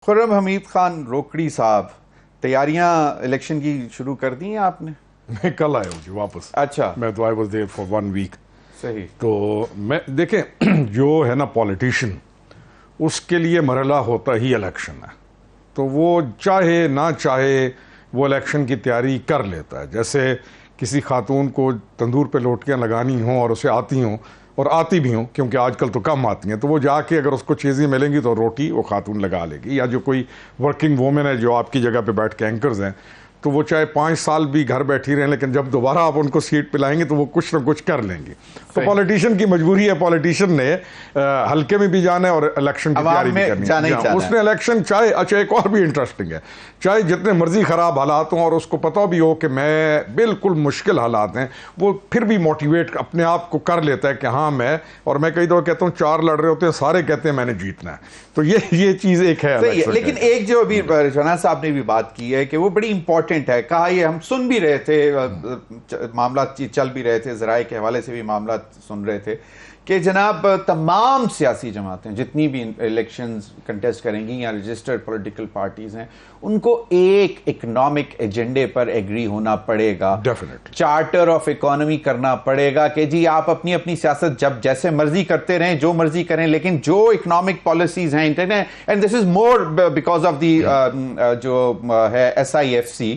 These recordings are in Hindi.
खुर्रम हमीद खान रोकड़ी साहब, तैयारियां इलेक्शन की शुरू कर दी हैं आपने? मैं कल आया हूँ जी वापस। अच्छा, मैं तो I was there for 1 week. सही। तो मैं देखें जो है ना पॉलिटिशियन, उसके लिए मरहला होता ही इलेक्शन है। तो वो चाहे ना चाहे वो इलेक्शन की तैयारी कर लेता है। जैसे किसी खातून को तंदूर पे रोटियां लगानी हो और उसे आती हों और आती भी हों, क्योंकि आजकल तो कम आती हैं, तो वो जाके अगर उसको चीज़ें मिलेंगी तो रोटी वो खातून लगा लेगी। या जो कोई वर्किंग वोमेन है जो आपकी जगह पे बैठ के एंकर्स हैं, तो वो चाहे 5 साल भी घर बैठी रहें, लेकिन जब दोबारा आप उनको सीट पिलाएंगे तो वो कुछ ना कुछ कर लेंगी। तो पॉलिटिशियन की मजबूरी है, पॉलिटिशियन ने हल्के में भी जाना है और इलेक्शन की तैयारी भी करनी है। उसने इलेक्शन चाहे, अच्छा एक और भी इंटरेस्टिंग है, चाहे जितने मर्जी खराब हालात हों और उसको पता भी हो कि मैं बिल्कुल मुश्किल हालात हैं, वो फिर भी मोटिवेट अपने आप को कर लेता है कि हाँ मैं, और मैं कई दफा कहता हूँ 4 लड़ रहे होते हैं, सारे कहते हैं मैंने जीतना है। तो ये चीज एक है। लेकिन एक जो अभी रजवाना साहब ने भी बात की है कि वो बड़ी इंपॉर्टेंट है, कहा ये हम सुन भी रहे थे, मामला चल भी रहे थे, जराए के हवाले से भी मामला सुन रहे थे कि जनाब तमाम सियासी जमातें जितनी भी इलेक्शंस कंटेस्ट करेंगी या रजिस्टर्ड पॉलिटिकल पार्टीज हैं, उनको एक इकोनॉमिक एजेंडे पर एग्री होना पड़ेगा। डेफिनेटली चार्टर ऑफ इकोनॉमी करना पड़ेगा कि जी आप अपनी अपनी सियासत जब जैसे मर्जी करते रहें, जो मर्जी करें, लेकिन जो इकोनॉमिक पॉलिसीज हैं internet, and this is more because of the जो है SIFC,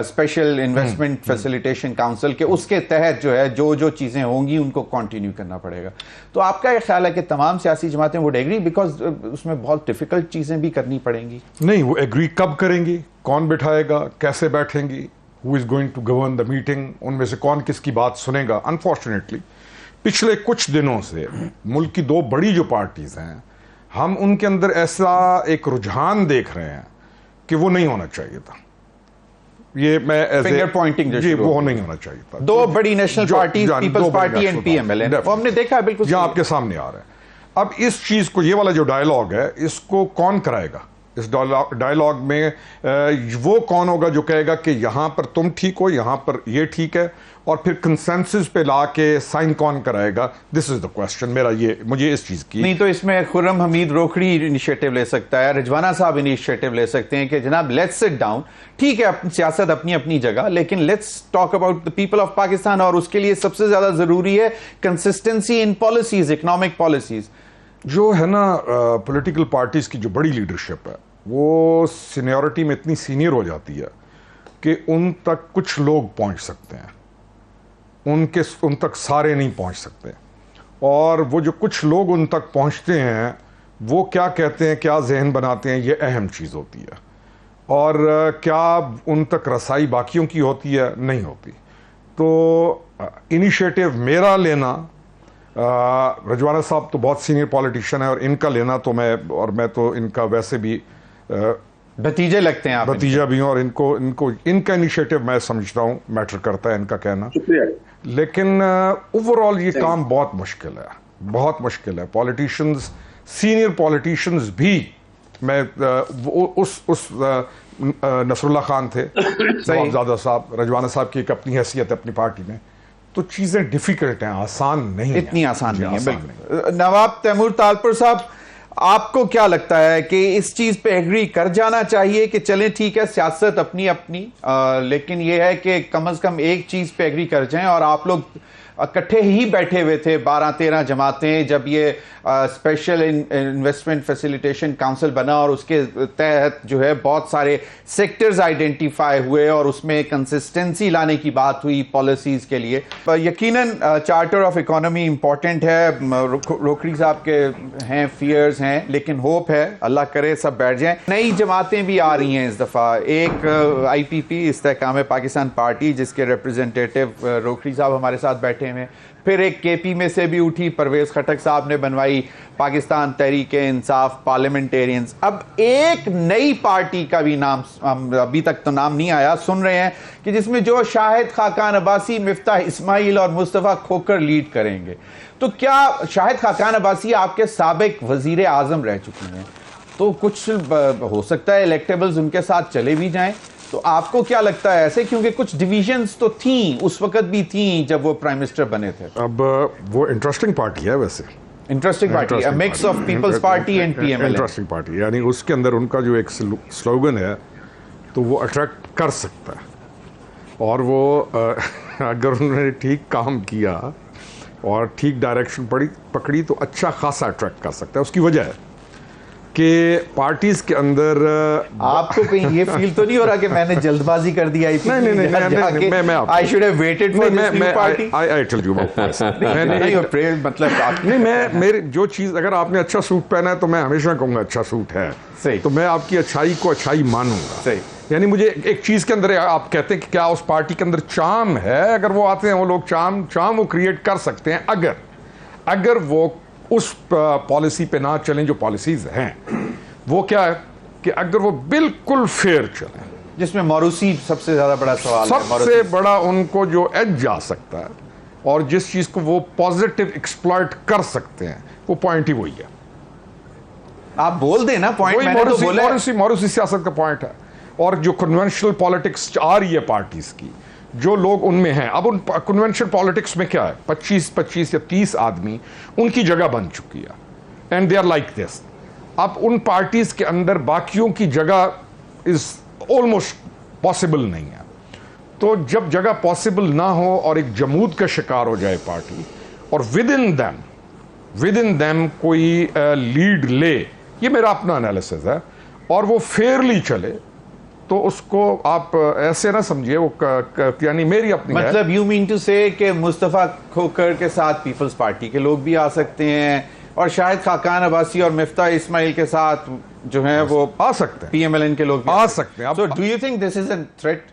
special investment facilitation council के, उसके तहत जो है जो चीजें होंगी उनको कंटिन्यू करना पड़ेगा। तो आपका यह ख्याल है कि तमाम सियासी जमातें वुड एग्री, बिकॉज उसमें बहुत डिफिकल्ट चीजें भी करनी पड़ेंगी? नहीं, वो एग्री कब करेंगी, कौन बिठाएगा, कैसे बैठेंगी, who is going to govern the meeting, उनमें से कौन किसकी बात सुनेगा। अनफॉर्चुनेटली पिछले कुछ दिनों से मुल्क की 2 बड़ी जो पार्टीज हैं, हम उनके अंदर ऐसा एक रुझान देख रहे हैं कि वो नहीं होना चाहिए था। ये मैं फिंगर पॉइंटिंग जी, वो नहीं होना चाहिए था। 2 बड़ी national party, People's party and PML, वो हमने देखा है, बिल्कुल जो आपके सामने आ रहा है। अब इस चीज को, ये वाला जो डायलॉग है, इसको कौन कराएगा? इस डायलॉग में वो कौन होगा जो कहेगा कि यहां पर तुम ठीक हो, यहां पर ये ठीक है, और फिर कंसेंसस पे लाके साइन कौन कराएगा? दिस इज द क्वेश्चन मेरा। ये मुझे इस चीज की नहीं, तो इसमें खुर्रम हमीद रोकड़ी इनिशिएटिव ले सकता है, रजवाना साहब इनिशिएटिव ले सकते हैं कि जनाब लेट्स सिट डाउन, ठीक है सियासत अपनी अपनी जगह, लेकिन let's talk about the people of Pakistan, और उसके लिए सबसे ज्यादा जरूरी है consistency in policies, economic policies. जो है ना पॉलिटिकल पार्टीज की जो बड़ी लीडरशिप है, वो सीनियरिटी में इतनी सीनियर हो जाती है कि उन तक कुछ लोग पहुंच सकते हैं, उन तक सारे नहीं पहुंच सकते। और वो जो कुछ लोग उन तक पहुंचते हैं, वो क्या कहते हैं, क्या जहन बनाते हैं, ये अहम चीज़ होती है। और क्या उन तक रसाई बाकियों की होती है? नहीं होती। तो इनिशिएटिव मेरा लेना, रजवाना साहब तो बहुत सीनियर पॉलिटिशियन है, और इनका लेना तो मैं तो इनका वैसे भी भतीजे लगते हैं आप, भतीजा भी हूं, और इनका इनिशिएटिव मैं समझता हूं मैटर करता है, इनका कहना। लेकिन ओवरऑल ये काम बहुत मुश्किल है, बहुत मुश्किल है। पॉलिटिशियंस, सीनियर पॉलिटिशियंस भी, मैं उस नसरुल्लाह खान थे, नवाबजादा साहब, रजवाना साहब की एक अपनी हैसियत है अपनी पार्टी में, तो चीजें डिफिकल्ट हैं, आसान नहीं है, इतनी आसान नहीं है। बिल्कुल। नवाब तैमूर तालपुर साहब, आपको क्या लगता है कि इस चीज पे एग्री कर जाना चाहिए कि चलें ठीक है सियासत अपनी अपनी, लेकिन यह है कि कम से कम एक चीज पे एग्री कर जाएं, और आप लोग इकट्ठे ही बैठे हुए थे 12-13 जमातें जब ये स्पेशल इन्वेस्टमेंट फैसिलिटेशन काउंसिल बना, और उसके तहत जो है बहुत सारे सेक्टर्स आइडेंटिफाई हुए और उसमें कंसिस्टेंसी लाने की बात हुई पॉलिसीज के लिए। यकीनन चार्टर ऑफ इकोनॉमी इंपॉर्टेंट है, रोकड़ी साहब के हैं, फियर्स हैं, लेकिन होप है, अल्लाह करे सब बैठ जाएं। नई जमातें भी आ रही हैं इस दफ़ा, एक IPP इस्तेहकाम पाकिस्तान पार्टी, जिसके रिप्रेजेंटेटिव रोकड़ी साहब हमारे साथ बैठे में, फिर एक KP में से भी उठी, परवेज खटक साहब ने बनवाई, पाकिस्तान तहरीक-ए-इंसाफ पार्लियामेंटेरियंस। अब एक नई पार्टी का भी नाम अभी तक तो नाम नहीं आया, सुन रहे हैं कि जिसमें जो शाहिद खाकान अब्बासी, मिफ्ताह इस्माइल और मुस्तफ़ा खोकर लीड करेंगे। तो क्या शाहिद खाकान अब्बासी आपके साबिक वजीर आजम रह चुकी हैं, तो कुछ हो सकता है इलेक्टेबल्स उनके साथ चले भी जाएं? तो आपको क्या लगता है ऐसे, क्योंकि कुछ डिविजन्स तो थी उस वक्त भी थी जब वो प्राइम मिनिस्टर बने थे। अब वो इंटरेस्टिंग पार्टी है वैसे, interesting party, mix of People's party and PML. Interesting party, यानी उसके अंदर उनका जो एक स्लोगन है तो वो अट्रैक्ट कर सकता है। और वो अगर उन्होंने ठीक काम किया और ठीक डायरेक्शन पकड़ी तो अच्छा खासा अट्रैक्ट कर सकता है। उसकी वजह है कि पार्टीज के अंदर आपको कहीं ये फील तो नहीं हो रहा कि मैंने जल्दबाजी कर दी? नहीं, I should have waited for this new party. I tell you मतलब नहीं, मैं मेरी जो चीज, अगर आपने अच्छा सूट पहना है तो मैं हमेशा कहूंगा अच्छा सूट है, सही, तो मैं आपकी अच्छाई को अच्छाई मानूंगा। सही, यानी मुझे एक चीज के अंदर, आप कहते हैं कि क्या उस पार्टी के अंदर चार्म है, अगर वो आते हैं वो लोग चार्म वो क्रिएट कर सकते हैं अगर वो उस पॉलिसी पे ना चलें जो पॉलिसीज हैं। वो क्या है कि अगर वो बिल्कुल फेयर चलें, जिसमें मौरूसी सबसे ज्यादा बड़ा सवाल है, सबसे बड़ा उनको जो एज जा सकता है और जिस चीज को वो पॉजिटिव एक्सप्लॉइट कर सकते हैं, वो पॉइंट ही वही है। आप बोल देना पॉइंट, मैंने तो बोला मौरूसी सियासत का पॉइंट है। और जो कन्वेंशनल पॉलिटिक्स आ रही है पार्टीज की, जो लोग उनमें हैं, अब उन कन्वेंशनल पॉलिटिक्स में क्या है, 25 या 30 आदमी उनकी जगह बन चुकी है and they are like this. अब उन पार्टीज के अंदर बाकियों की जगह इज ऑलमोस्ट पॉसिबल नहीं है। तो जब जगह पॉसिबल ना हो और एक जमूद का शिकार हो जाए पार्टी, और विद इन देम कोई लीड ले, ये मेरा अपना एनालिसिस है, और वो फेयरली चले, तो उसको आप ऐसे ना समझिए वो यानी मेरी अपनी मतलब यू मीन टू से कि मुस्तफा खोखर के साथ पीपल्स पार्टी के लोग भी आ सकते हैं, और शायद खाकान अब्बासी और मिफ्ता इस्माइल के साथ जो है वो आ सकते हैं, पीएमएलएन के लोग भी आ सकते हैं। So do you think this is an threat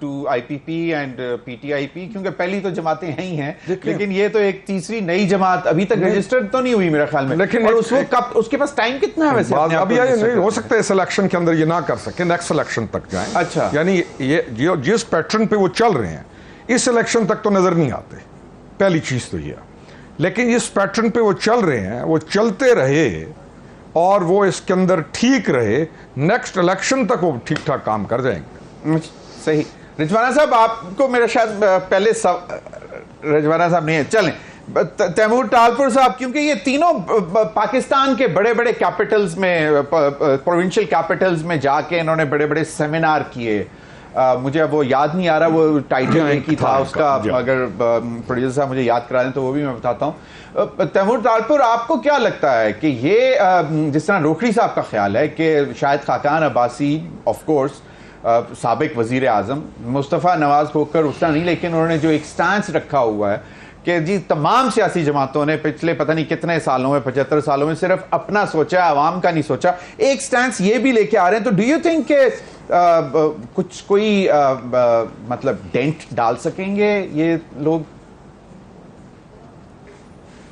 to IPP and PTIP? क्योंकि पहली तो जमातें हैं ही हैं, लेकिन ये तो एक तीसरी नई जमात अभी तक रजिस्टर्ड तो नहीं हुई मेरे ख्याल में। लेकिन और उसके पास टाइम कितना है वैसे? अभी नहीं हो सकता इस इलेक्शन के अंदर ये ना कर सके, नेक्स्ट इलेक्शन तक जाएं। अच्छा, यानी ये जिस पैटर्न पे वो चल रहे हैं इस इलेक्शन तक तो नजर नहीं आते, पहली चीज तो ये। लेकिन इस पैटर्न पे वो चल रहे हैं, वो चलते रहे और वो इसके अंदर ठीक रहे, नेक्स्ट इलेक्शन तक वो ठीक ठाक काम कर जाएंगे। सही। रिजवाना साहब, आपको मेरा शायद पहले रिजवाना साहब नहीं है, चलें तैमूर टालपुर साहब, क्योंकि ये तीनों पाकिस्तान के बड़े बड़े कैपिटल्स में, प्रोविंशियल कैपिटल्स में जाके इन्होंने बड़े बड़े सेमिनार किए। मुझे अब वो याद नहीं आ रहा वो टाइटल एक ही था उसका, अगर प्रोड्यूसर साहब मुझे याद करा दें तो वो भी मैं बताता हूँ। तैमूर टालपुर, आपको क्या लगता है कि ये जिस तरह रोखड़ी साहब का ख्याल है कि शायद खाकान अब्बासी ऑफ कोर्स साबिक वजीर आजम, मुस्तफ़ा नवाज खोखर उसका नहीं, लेकिन उन्होंने जो एक स्टैंस रखा हुआ है कि जी तमाम सियासी जमातों ने पिछले पता नहीं कितने सालों में, 75 सालों में सिर्फ अपना सोचा, आवाम का नहीं सोचा, एक स्टैंस ये भी लेके आ रहे हैं। तो डू यू थिंक के कोई मतलब डेंट डाल सकेंगे ये लोग